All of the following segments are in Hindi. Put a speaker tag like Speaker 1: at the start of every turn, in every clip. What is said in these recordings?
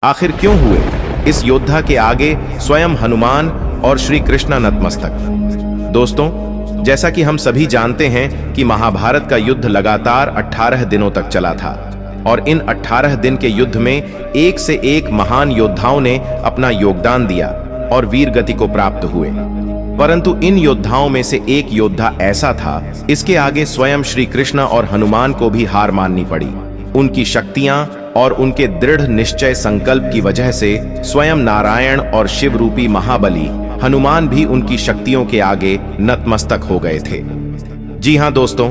Speaker 1: आखिर क्यों हुए इस योद्धा के आगे स्वयं हनुमान और श्री कृष्ण नतमस्तक। दोस्तों, जैसा कि हम सभी जानते हैं कि महाभारत का युद्ध लगातार 18 दिनों तक चला था और इन 18 दिन के युद्ध में एक से एक महान योद्धाओं ने अपना योगदान दिया और वीर गति को प्राप्त हुए। परंतु इन योद्धाओं में से एक योद्धा ऐसा था, इसके आगे स्वयं श्री कृष्ण और हनुमान को भी हार माननी पड़ी। उनकी शक्तियां और उनके दृढ़ निश्चय संकल्प की वजह से स्वयं नारायण और शिव रूपी महाबली हनुमान भी उनकी शक्तियों के आगे नतमस्तक हो गए थे। जी हां दोस्तों,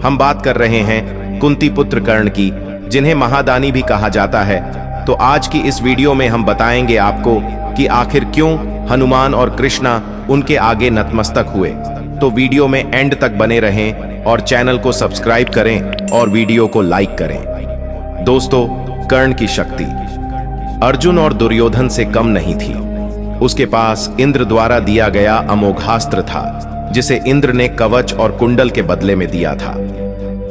Speaker 1: हम बात कर रहे हैं कुंती पुत्र कर्ण की, जिन्हें महादानी भी कहा जाता है। तो आज की इस वीडियो में हम बताएंगे आपको कि आखिर क्यों हनुमान और कृष्णा उनके आगे नतमस्तक हुए। तो वीडियो में एंड तक बने रहें और चैनल को सब्सक्राइब करें और वीडियो को लाइक करें। दोस्तों, कर्ण की शक्ति अर्जुन और दुर्योधन से कम नहीं थी। उसके पास इंद्र द्वारा दिया गया अमोघास्त्र था, जिसे इंद्र ने कवच और कुंडल के बदले में दिया था।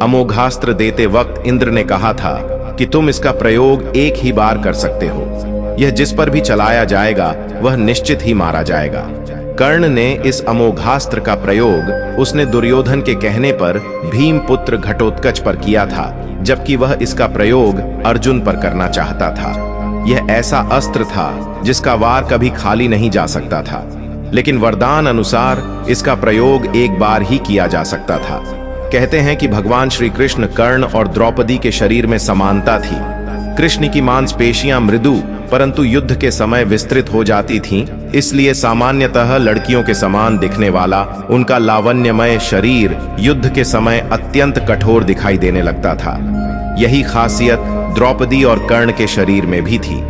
Speaker 1: अमोघास्त्र देते वक्त इंद्र ने कहा था कि तुम इसका प्रयोग एक ही बार कर सकते हो। यह जिस पर भी चलाया जाएगा वह निश्चित ही मारा जाएगा। कर्ण ने इस अमोघास्त्र का प्रयोग उसने दुर्योधन के कहने पर भीम पुत्र घटोत्कच पर किया था, जबकि वह इसका प्रयोग अर्जुन पर करना चाहता था। यह ऐसा अस्त्र था जिसका वार कभी खाली नहीं जा सकता था, लेकिन वरदान अनुसार इसका प्रयोग एक बार ही किया जा सकता था। कहते हैं कि भगवान श्री कृष्ण कर्ण और द्रौपदी के शरीर में समानता थी। कृष्ण की मांसपेशियां मृदु परंतु युद्ध के समय विस्तृत हो जाती थीं, इसलिए सामान्यतः लड़कियों के समान दिखने वाला उनका लावण्यमय शरीर युद्ध के समय अत्यंत कठोर दिखाई देने लगता था। यही खासियत द्रौपदी और कर्ण के शरीर में भी थी।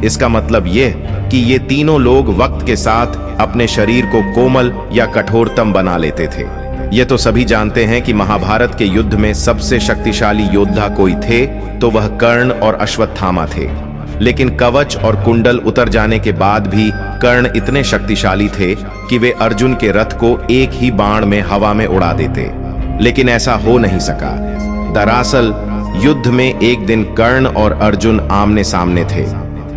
Speaker 1: इसका मतलब यह कि ये तीनों लोग वक्त के साथ अपने शरीर को कोमल या कठोरतम बना लेते थे। ये तो सभी जानते हैं कि महाभारत के युद्ध में सबसे शक्तिशाली योद्धा कोई थे तो वह कर्ण और अश्वत्थामा थे। लेकिन कवच और कुंडल उतर जाने के बाद भी कर्ण इतने शक्तिशाली थे कि वे अर्जुन के रथ को एक ही बाण में हवा में उड़ा देते, लेकिन ऐसा हो नहीं सका। दरअसल युद्ध में एक दिन कर्ण और अर्जुन आमने सामने थे।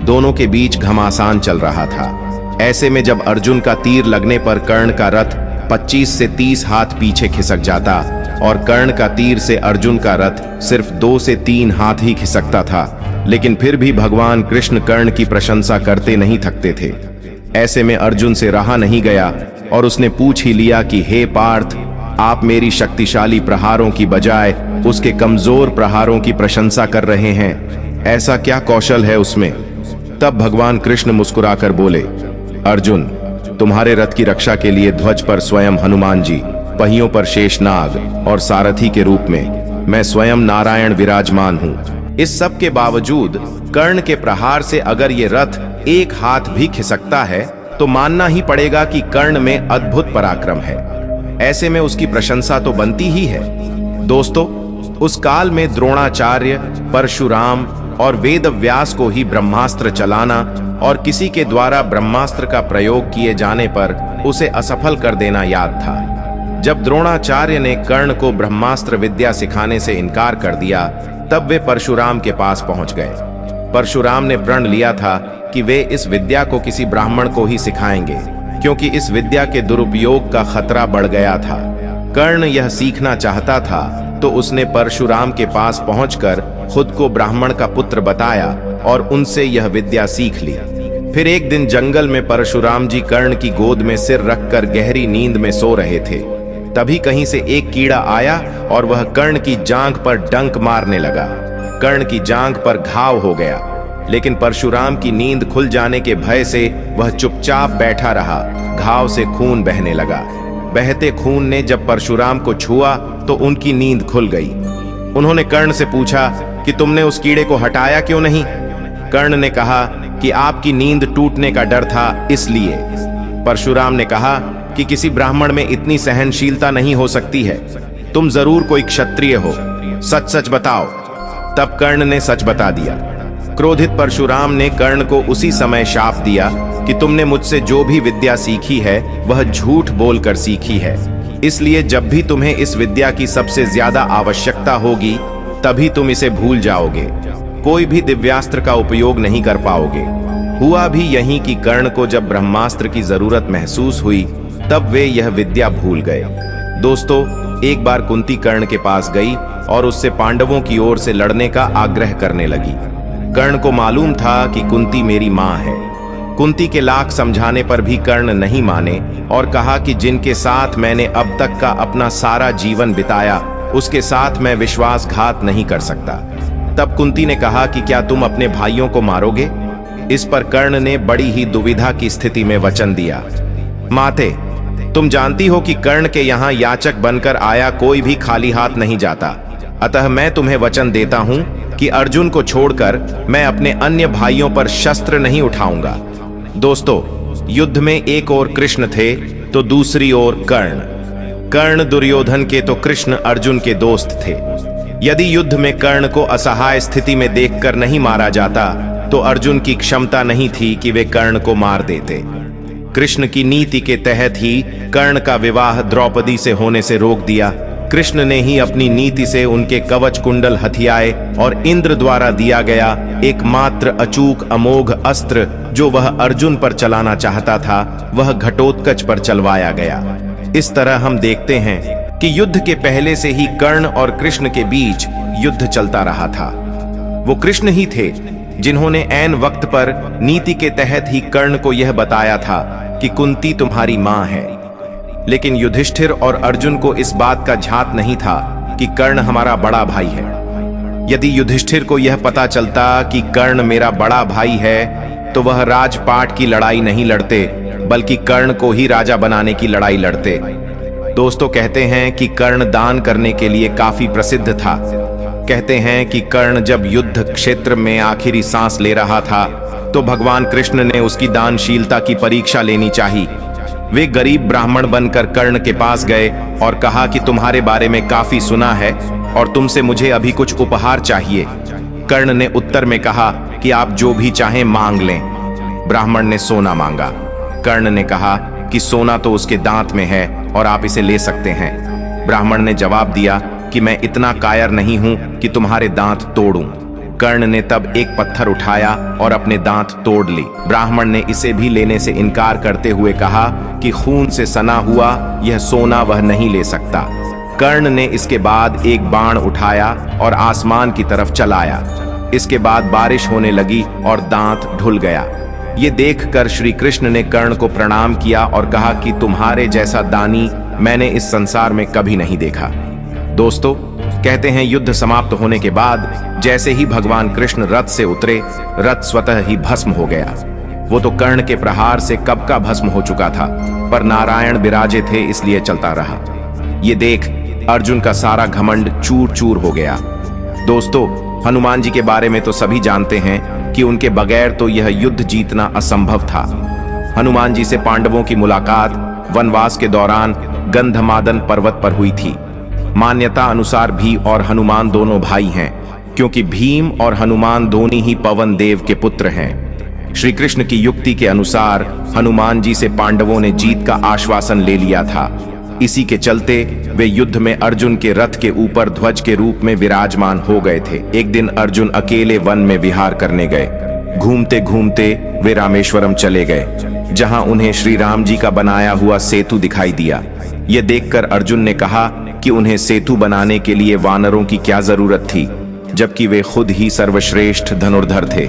Speaker 1: दोनों के बीच घमासान चल रहा था। ऐसे में जब अर्जुन का तीर लगने पर कर्ण का रथ 25 से 30 हाथ पीछे खिसक जाता और कर्ण का तीर से अर्जुन का रथ सिर्फ 2 से 3 हाथ ही खिसकता था, लेकिन फिर भी भगवान कृष्ण कर्ण की प्रशंसा करते नहीं थकते थे। ऐसे में अर्जुन से रहा नहीं गया और उसने पूछ ही लिया कि हे पार्थ, आप मेरी शक्तिशाली प्रहारों की बजाय उसके कमजोर प्रहारों की प्रशंसा कर रहे हैं, ऐसा क्या कौशल है उसमें? तब भगवान कृष्ण मुस्कुराकर बोले, अर्जुन, तुम्हारे रथ की रक्षा के लिए ध्वज पर स्वयं हनुमान जी, पहियों पर शेषनाग और सारथी के रूप में मैं स्वयं नारायण विराजमान हूं। इस सब के बावजूद कर्ण के प्रहार से अगर ये रथ एक हाथ भी खिसकता है तो मानना ही पड़ेगा कि कर्ण में अद्भुत पराक्रम है। ऐसे में उसकी प्रशंसा तो बनती ही है। दोस्तों, उस काल में द्रोणाचार्य, परशुराम और वेदव्यास को ही ब्रह्मास्त्र चलाना और किसी के द्वारा ब्रह्मास्त्र का प्रयोग किए जाने पर उसे असफल कर देना याद था। जब द्रोणाचार्य ने कर्ण को ब्रह्मास्त्र विद्या सिखाने से इनकार कर दिया, तब वे परशुराम के पास पहुंच गए। परशुराम ने प्रण लिया था कि वे इस विद्या को किसी ब्राह्मण को ही सिखाएंगे, क्योंकि इस विद्या के दुरुपयोग का खतरा बढ़ गया था। कर्ण यह सीखना चाहता था तो उसने परशुराम के पास पहुंचकर खुद को ब्राह्मण का पुत्र बताया और उनसे यह विद्या सीख ली। फिर एक दिन जंगल में परशुराम जी कर्ण की गोद में सिर रखकर गहरी नींद में सो रहे थे। तभी कहीं से एक कीड़ा आया और वह कर्ण की जांघ पर डंक मारने लगा। कर्ण की जांघ पर घाव हो गया, लेकिन परशुराम की नींद खुल जाने के भय से वह चुपचाप बैठा रहा। घाव से खून बहने लगा। बहते खून ने जब परशुराम को छुआ तो उनकी नींद खुल गई। उन्होंने कर्ण से पूछा कि तुमने उस कीड़े को हटाया क्यों नहीं? कर्ण ने कहा कि आपकी नींद टूटने का डर था, इसलिए। परशुराम ने कहा कि किसी ब्राह्मण में इतनी सहनशीलता नहीं हो सकती है। तुम जरूर कोई क्षत्रिय हो, सच सच बताओ। तब कर्ण ने सच बता दिया। क्रोधित परशुराम ने कर्ण को उसी समय शाप दिया कि तुमने मुझसे जो भी विद्या सीखी है वह झूठ बोलकर सीखी है, इसलिए जब भी तुम्हें इस विद्या की सबसे ज्यादा आवश्यकता होगी तभी तुम इसे भूल जाओगे। कोई भी दिव्यास्त्र का उपयोग नहीं कर पाओगे। हुआ भी यही कि कर्ण को जब ब्रह्मास्त्र की जरूरत महसूस हुई तब वे यह विद्या भूल गए। दोस्तों, एक बार कुंती कर्ण के पास गई और उससे पांडवों की ओर से लड़ने का आग्रह करने लगी। कर्ण को मालूम था कि कुंती मेरी मां है। कुंती के लाख समझाने पर भी कर्ण नहीं माने और कहा कि जिनके साथ मैंने अब तक का अपना सारा जीवन बिताया उसके साथ मैं विश्वासघात नहीं कर सकता। तब कुंती ने कहा कि क्या तुम अपने भाइयों को मारोगे? इस पर कर्ण ने बड़ी ही दुविधा की स्थिति में वचन दिया। माते, तुम जानती हो कि कर्ण के यहाँ याचक बनकर आया कोई भी खाली हाथ नहीं जाता, अतः मैं तुम्हें वचन देता हूं कि अर्जुन को छोड़कर मैं अपने अन्य भाइयों पर शस्त्र नहीं उठाऊंगा। दोस्तों, युद्ध में एक ओर कृष्ण थे तो दूसरी ओर कर्ण। कर्ण दुर्योधन के तो कृष्ण अर्जुन के दोस्त थे। यदि युद्ध में कर्ण को असहाय स्थिति में देखकर नहीं मारा जाता तो अर्जुन की क्षमता नहीं थी कि वे कर्ण को मार देते। कृष्ण की नीति के तहत ही कर्ण का विवाह द्रौपदी से होने से रोक दिया। कृष्ण ने ही अपनी नीति से उनके कवच कुंडल हथियाए और इंद्र द्वारा दिया गया एकमात्र अचूक अमोघ अस्त्र जो वह अर्जुन पर चलाना चाहता था वह घटोत्कच पर चलवाया गया। इस तरह हम देखते हैं कि युद्ध के पहले से ही कर्ण और कृष्ण के बीच युद्ध चलता रहा था। वो कृष्ण ही थे जिन्होंने ऐन वक्त पर नीति के तहत ही कर्ण को यह बताया था कि कुंती तुम्हारी मां है। लेकिन युधिष्ठिर और अर्जुन को इस बात का झांत नहीं था कि कर्ण हमारा बड़ा भाई है। यदि युधिष्ठिर को यह पता चलता कि कर्ण मेरा बड़ा भाई है तो वह राजपाट की लड़ाई नहीं लड़ते बल्कि कर्ण को ही राजा बनाने की लड़ाई लड़ते। दोस्तों, कहते हैं कि कर्ण दान करने के लिए काफी प्रसिद्ध था। कहते हैं कि कर्ण जब युद्ध क्षेत्र में आखिरी सांस ले रहा था तो भगवान कृष्ण ने उसकी दानशीलता की परीक्षा लेनी चाहिए। वे गरीब ब्राह्मण बनकर कर्ण के पास गए और कहा कि तुम्हारे बारे में काफी सुना है और तुमसे मुझे अभी कुछ उपहार चाहिए। कर्ण ने उत्तर में कहा कि आप जो भी चाहें मांग लें। ब्राह्मण ने सोना मांगा। कर्ण ने कहा कि सोना तो उसके दांत में है और आप इसे ले सकते हैं। ब्राह्मण ने जवाब दिया कि मैं इतना कायर नहीं हूं कि तुम्हारे दांत तोड़ूं। कर्ण ने तब एक पत्थर उठाया और अपने दांत तोड़ ली। ब्राह्मण ने इसे भी लेने से इनकार करते हुए कहा कि खून से सना हुआ यह सोना वह नहीं ले सकता। कर्ण ने इसके बाद एक बाण उठाया और आसमान की तरफ चलाया। इसके बाद बारिश होने लगी और दांत ढुल गया। ये देखकर श्री कृष्ण ने कर्ण को प्रणाम किया और कहा कि तुम्हारे जैसा दानी मैंने इस संसार में कभी नहीं देखा। दोस्तों, कहते हैं युद्ध समाप्त होने के बाद जैसे ही भगवान कृष्ण रथ से उतरे, रथ स्वतः ही भस्म हो गया। वो तो कर्ण के प्रहार से कब का भस्म हो चुका था, पर नारायण विराजे थे इसलिए चलता रहा। ये देख अर्जुन का सारा घमंड चूर चूर हो गया। दोस्तों, हनुमान जी के बारे में तो सभी जानते हैं कि उनके बगैर तो यह युद्ध जीतना असंभव था। हनुमान जी से पांडवों की मुलाकात वनवास के दौरान गंधमादन पर्वत पर हुई थी। मान्यता अनुसार भी और हनुमान दोनों भाई हैं, क्योंकि भीम और हनुमान दोनों ही पवन देव के पुत्र हैं। श्री कृष्ण की युक्ति के अनुसार हनुमान जी से पांडवों ने जीत का आश्वासन ले लिया था। इसी के चलते वे युद्ध में अर्जुन के रथ के ऊपर ध्वज के रूप में विराजमान हो गए थे। एक दिन अर्जुन अकेले वन में विहार करने गए। घूमते घूमते वे रामेश्वरम चले गए, जहां उन्हें श्री राम जी का बनाया हुआ सेतु दिखाई दिया। ये देखकर अर्जुन ने कहा कि उन्हें सेतु बनाने के लिए वानरों की क्या जरूरत थी, जबकि वे खुद ही सर्वश्रेष्ठ धनुर्धर थे।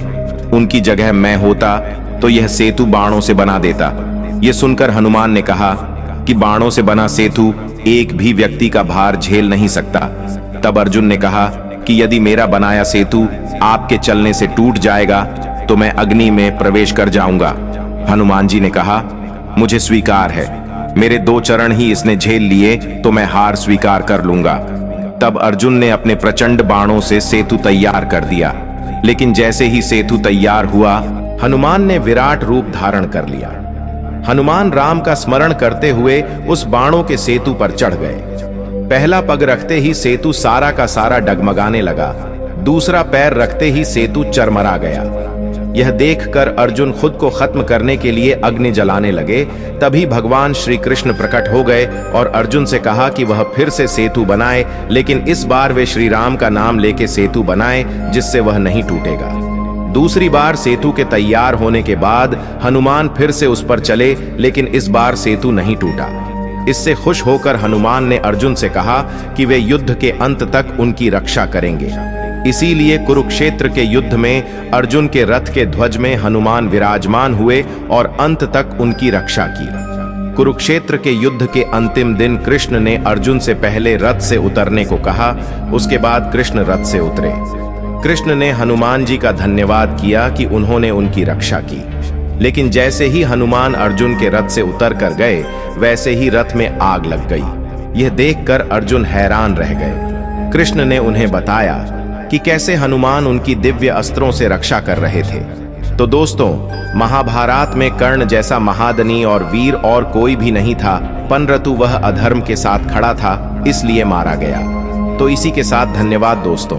Speaker 1: उनकी जगह मैं होता तो यह सेतु बाणों से बना देता। ये सुनकर हनुमान ने कहा कि बाणों से बना सेतु एक भी व्यक्ति का भार झेल नहीं सकता। तब अर्जुन ने कहा कि यदि मेरा बनाया सेतु आपके चलने से टूट जाएगा तो मैं अग्नि में प्रवेश कर जाऊंगा। हनुमान जी ने कहा, मुझे स्वीकार है, मेरे 2 चरण ही इसने झेल लिए तो मैं हार स्वीकार कर लूंगा। तब अर्जुन ने अपने प्रचंड बाणों से सेतु तैयार कर दिया। लेकिन जैसे ही सेतु तैयार हुआ, हनुमान ने विराट रूप धारण कर लिया। हनुमान राम का स्मरण करते हुए उस बाणों के सेतु पर चढ़ गए। पहला पग रखते ही सेतु सारा का सारा डगमगाने लगा। दूसरा पैर रखते ही सेतु चरमरा गया। यह देखकर अर्जुन खुद को खत्म करने के लिए अग्नि जलाने लगे। तभी भगवान श्री कृष्ण प्रकट हो गए और अर्जुन से कहा कि वह फिर से सेतु बनाए, लेकिन इस बार वे श्री राम का नाम लेके सेतु बनाए, जिससे वह नहीं टूटेगा। दूसरी बार सेतु के तैयार होने के बाद हनुमान फिर से उस पर चले, लेकिन इस बार सेतु नहीं टूटा। इससे खुश होकर हनुमान ने अर्जुन से कहा कि वे युद्ध के अंत तक उनकी रक्षा करेंगे। इसीलिए कुरुक्षेत्र के युद्ध में अर्जुन के रथ के ध्वज में हनुमान विराजमान हुए और अंत तक उनकी रक्षा की। कुरुक्षेत्र के युद्ध के अंतिम दिन कृष्ण ने अर्जुन से पहले रथ से उतरने को कहा, उसके बाद कृष्ण रथ से उतरे। कृष्ण ने हनुमान जी का धन्यवाद किया कि उन्होंने उनकी रक्षा की, लेकिन जैसे ही हनुमान अर्जुन के रथ से उतर कर गए, वैसे ही रथ में आग लग गई। यह देखकर अर्जुन हैरान रह गए। कृष्ण ने उन्हें बताया कि कैसे हनुमान उनकी दिव्य अस्त्रों से रक्षा कर रहे थे। तो दोस्तों, महाभारत में कर्ण जैसा महादनी और वीर और कोई भी नहीं था, परंतु वह अधर्म के साथ खड़ा था, इसलिए मारा गया। तो इसी के साथ धन्यवाद दोस्तों।